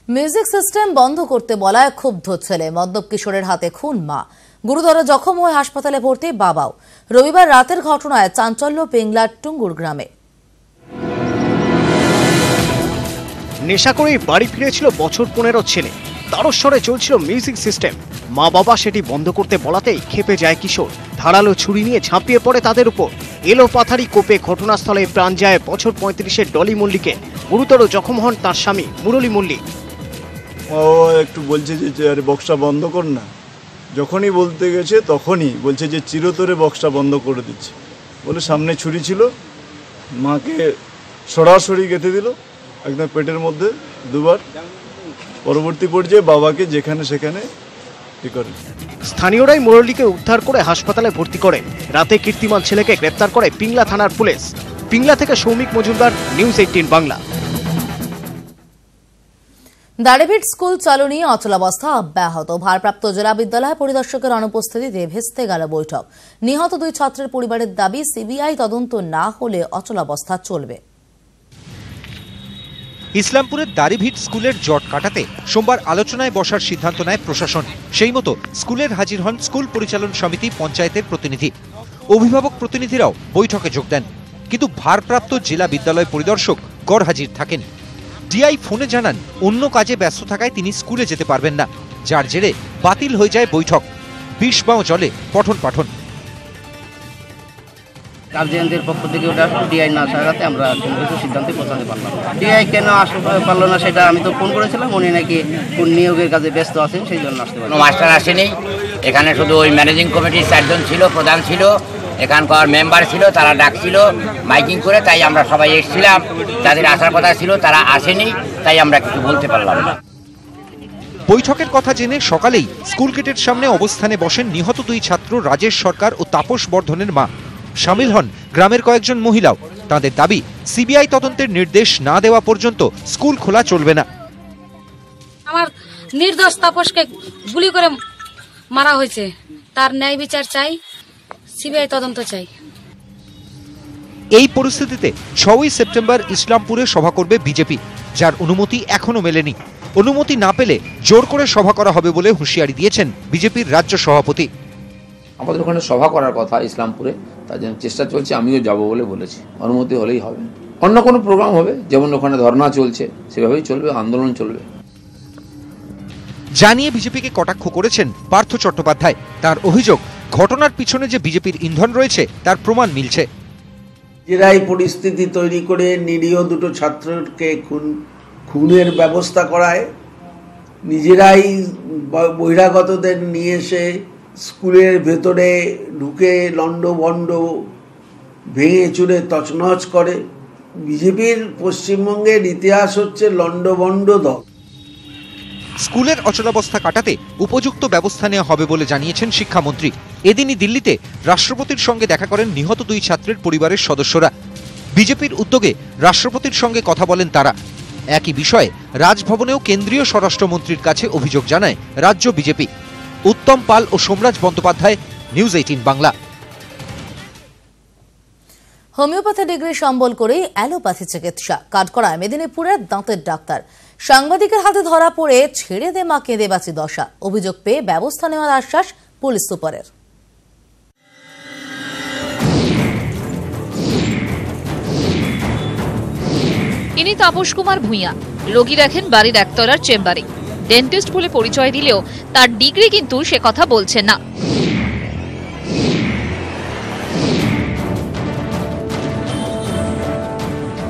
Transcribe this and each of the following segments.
Music system বন্ধ করতে বলায় ক্ষুব্ধ ছেলে, মদ্যপ কিশোরের হাতে খুন মা, গুরুতর জখম হয়ে হাসপাতালে ভর্তি বাবাও। রবিবার রাতের ঘটনায় চাঞ্চল্য পেংলার টুঙ্গুর গ্রামে। নেশা করে বাড়ি ফিরেছিল বছর 15 ছেলে, তারস্বরে চলছিল মিউজিক সিস্টেম। মা বাবা সেটি বন্ধ করতে বলাতেই ক্ষেপে যায় কিশোর, ধারালো ছুরি নিয়ে ঝাঁপিয়ে পড়ে তাদের উপর। এলো পাথারি কোপে ঘটনাস্থলে প্রাণ যায় বছর 35-এর ডলি মল্লিকের। গুরুতর জখম হন তার স্বামী মুরলী মল্লিক। ও একটু বলছে যে আরে বক্সটা বন্ধ কর না, যখনই বলতে গেছে তখনই বলছে যে চিরতরে বক্সটা বন্ধ করে দিচ্ছে বলে সামনে ছুরি ছিল, মাকে সরাসরি গেঁথে দিল একদম পেটের মধ্যে দুবার। পরবর্তী পর্যায়ে বাবাকে যেখানে সেখানে করে। স্থানীয়রাই মুরলীকে উদ্ধার করে হাসপাতালে ভর্তি করে। রাতে কীর্তিমান ছেলেকে গ্রেপ্তার করে পিংলা থানার পুলিশ। পিংলা থেকে সৌমিক মজুমদার, নিউজ 18 বাংলা। দাড়িভিট স্কুল চালু নিয়ে অচলাবস্থা অব্যাহত। ভারপ্রাপ্ত জেলা বিদ্যালয় পরিদর্শকের অনুপস্থিতিতে ভেস্তে গেল বৈঠক। নিহত 2 ছাত্রের পরিবারের দাবি, সিবিআই তদন্ত না হলে অচলাবস্থা চলবে। ইসলামপুরের দাড়িভিট স্কুলের জট কাটাতে সোমবার আলোচনায় বসার সিদ্ধান্ত নেয় প্রশাসন। সেই মতো স্কুলের হাজির হন স্কুল পরিচালন সমিতি, পঞ্চায়েতের প্রতিনিধি, অভিভাবক প্রতিনিধিরাও বৈঠকে যোগ দেন। কিন্তু ভারপ্রাপ্ত জেলা বিদ্যালয় পরিদর্শক গড়হাজির থাকেন। ডিআই ফোনে জানান অন্য কাজে ব্যস্ত থাকায় তিনি স্কুলে যেতে পারবেন না, যার জেরে বাতিল হয়ে যায় বৈঠক। বিষবাও চলে পঠন পাঠন। গার্জিয়ানদের পক্ষ থেকে ওটা ডিআই না থাকাতে আমরা কিন্তু সিদ্ধান্তে পৌঁছাতে পারলাম। ডিআই কেন আসতে পারলো না সেটা আমি তো ফোন করেছিলাম, উনি নাকি কোন নিয়োগের কাজে ব্যস্ত আছেন, সেই জন্য আসতে পারলাম। মাস্টার আসেনি, এখানে শুধু ওই ম্যানেজিং কমিটির 4 জন ছিল, প্রধান ছিল, এখানকার মেম্বার ছিল, তারা ডাকছিল মাইকিং করে, তাই আমরা সবাই এসেছিলাম। যাদের আসার কথা ছিল তারা আসেনি, তাই আমরা কিছু বলতে পারলাম না। বৈঠকের কথা জেনে সকালেই স্কুল গেটের সামনে অবস্থানে বসেন নিহত 2 ছাত্র রাজেশ সরকার ও তাপস বর্ধনের মা। শামিল হন গ্রামের কয়েকজন মহিলাও। তাদের দাবি, সিবিআই তদন্তের নির্দেশ না দেওয়া পর্যন্ত স্কুল খোলা চলবে না। আমার নির্দোষ তাপসকে গুলি করে মারা হয়েছে, তার ন্যায় বিচার চাই, সিবিআই তদন্ত চাই। এই পরিস্থিতিতে 6ই সেপ্টেম্বর ইসলামপুরে সভা করবে বিজেপি, যার অনুমতি এখনো মেলেনি। অনুমতি না পেলে জোর করে সভা করা হবে বলে হুঁশিয়ারি দিয়েছেন বিজেপির রাজ্য সভাপতি। আমাদের ওখানে সভা করার কথা ইসলামপুরে, তার জন্য চেষ্টা চলছে, আমিও যাব বলে বলেছি। অনুমতি হলেই হবে। অন্য কোনো প্রোগ্রাম হবে, যেমন ওখানে ধর্ণা চলছে সেভাবেই চলবে, আন্দোলন চলবে। জানিয়ে বিজেপিকে কটাক্ষ করেছেন পার্থ চট্টোপাধ্যায়। তার অভিযোগ, ঘটনার পিছনে যে বিজেপির ইন্ধন রয়েছে তার প্রমাণ মিলছে। নিজেরাই পরিস্থিতি তৈরি করে নিরীহ 2 ছাত্রকে খুনের ব্যবস্থা করায়, নিজেরাই বহিরাগতদের নিয়ে এসে স্কুলের ভেতরে ঢুকে লন্ডভন্ড ভেঙে চুরে তছনছ করে। বিজেপির পশ্চিমবঙ্গের ইতিহাস হচ্ছে লন্ডভন্ড দল। স্কুলের অচলাবস্থা কাটাতে উপযুক্ত ব্যবস্থা নেওয়া হবে বলে জানিয়েছেন শিক্ষামন্ত্রী। এদিনই দিল্লিতে রাষ্ট্রপতির সঙ্গে দেখা করেন নিহত 2 ছাত্রের পরিবারের সদস্যরা। বিজেপির উদ্যোগে রাষ্ট্রপতির সঙ্গে কথা বলেন তারা। একই বিষয়ে রাজভবনেও কেন্দ্রীয় স্বরাষ্ট্রমন্ত্রীর কাছে অভিযোগ জানায় রাজ্য বিজেপি। উত্তম পাল ও Somraj Bandyopadhyay, news 18 Bangla. Homeopathy degree সম্বল করেই অ্যালোপ্যাথি চিকিৎসা, কাঠগড়ায় মেদিনীপুরের দাঁতের ডাক্তার। সাংবাদিকের হাতে ধরা পড়ে ছেড়ে দে মা কেঁদে বাঁচি দশা। অভিযোগ পেয়ে ব্যবস্থা নেওয়ার আশ্বাস পুলিশ সুপারের। ইনি তাপস কুমার ভূঁইয়া, রোগী দেখেন বাড়ির একতলার চেম্বারে। ডেন্টিস্ট বলে পরিচয় দিলেও তার ডিগ্রি কিন্তু সে কথা বলছেন না।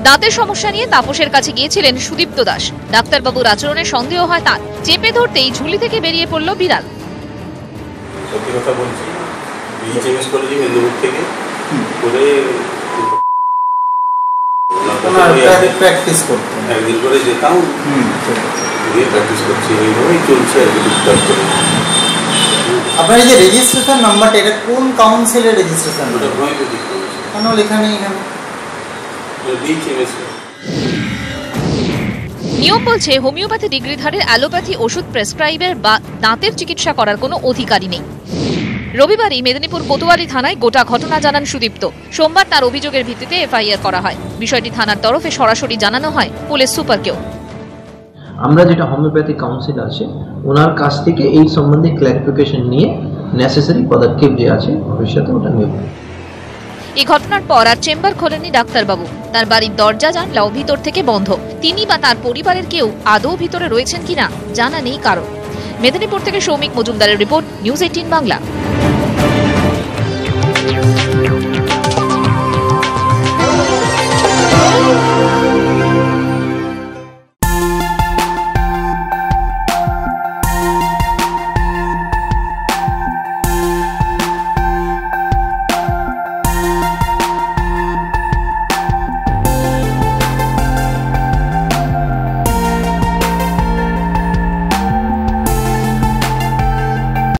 দাঁতের সমস্যা নিয়ে তাপসের কাছে গিয়েছিলেন সুদীপ্ত দাস। ডাক্তারবাবুর আচরণে সন্দেহ হয় তার। চেপে ধরতেই ঝুলি থেকে বেরিয়ে পড়ল বিড়াল। সত্যি কথা বলছি, বিএইচএমএস কলেজে মেদিনীপুর থেকে করে প্র্যাকটিস করতে একদিন করে যেতাম, গিয়ে প্র্যাকটিস করছি, এইভাবেই চলছে আর কি টুকটাক করে। আপনার এই যে রেজিস্ট্রেশন নাম্বারটা, এটা কোন কাউন্সিলের রেজিস্ট্রেশন? ওটা হোমিওপ্যাথি কেন লেখা নেই এখানে? নিয়ম বলছে হোমিওপ্যাথি ডিগ্রিধারীর অ্যালোপ্যাথি ওষুধ প্রেসক্রাইবের বা দাঁতের চিকিৎসা করার কোনো অধিকারই নেই। রবিবারই মেদিনীপুর কোতোয়ালি থানায় গোটা ঘটনা জানান সুদীপ্ত। সোমবার তার অভিযোগের ভিত্তিতে এফআইআর করা হয়। বিষয়টি থানার তরফে সরাসরি জানানো হয় পুলিশ সুপারকেও। আমরা যেটা হোমিওপ্যাথি কাউন্সিল আছে ওনার কাছ থেকে এই সম্বন্ধে ক্ল্যারিফিকেশন নিয়ে নেসেসারি পদক্ষেপ যে আছে ভবিষ্যতে ওটা নেব। এই ঘটনার পর আর চেম্বার খোলেননি ডাক্তারবাবু। তার বাড়ির দরজা জানলাও ভিতর থেকে বন্ধ। তিনি বা তার পরিবারের কেউ আদৌ ভিতরে রয়েছেন কিনা জানা নেই কারণ। মেদিনীপুর থেকে সৌমিক মজুমদারের রিপোর্ট, নিউজ 18 বাংলা।